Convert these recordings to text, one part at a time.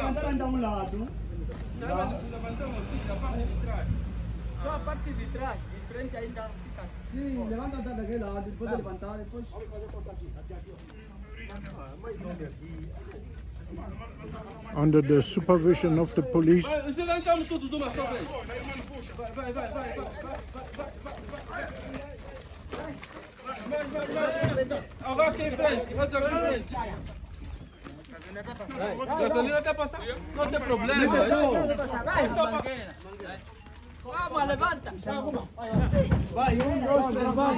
Andando a um lado. Levantamos sim, da parte de trás. Só a parte de trás, de frente ainda fica. Sim, levanta daquele lado, depois de levantar, depois. Under the supervision of the police. Se levantamos tudo de uma só vez. Vai. Agora aqui em frente, vai aqui em frente. Gasolina quer passar? Não tem problema. Vai, só mangueira. Vamos, levanta. Vai, 1, 2, 3, vai.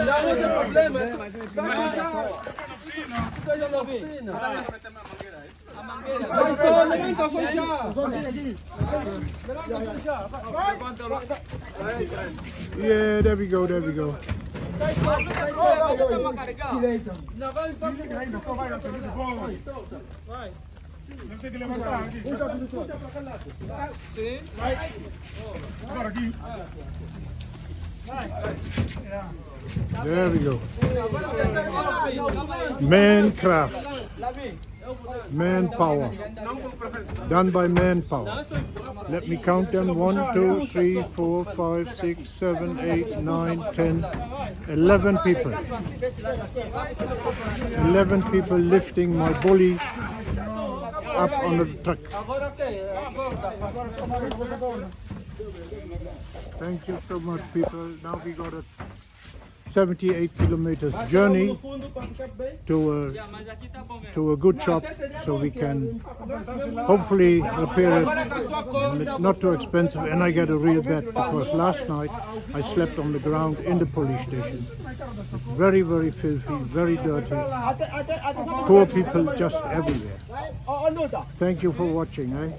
Não tem problema. Seja na oficina. A mangueira. Vai só, levanta só já. Levanta só já. Levanta lá. Yeah, there we go, there we go. Direita. Não, vai. Vai. Não tem que levantar aqui. Puxa pra cá lado. Sim. Agora aqui. There we go. Mancraft. Manpower. Done by manpower. Let me count them. 1, 2, 3, 4, 5, 6, 7, 8, 9, 10, 11 people. 11 people lifting my bully up on the truck. Agora tem. Thank you so much, people. Now we got a 78 kilometers journey to a good shop, so we can hopefully repair it. Not too expensive, and I get a real bed because last night I slept on the ground in the police station. Very, very filthy, very dirty. Poor people just everywhere. Thank you for watching. Bye.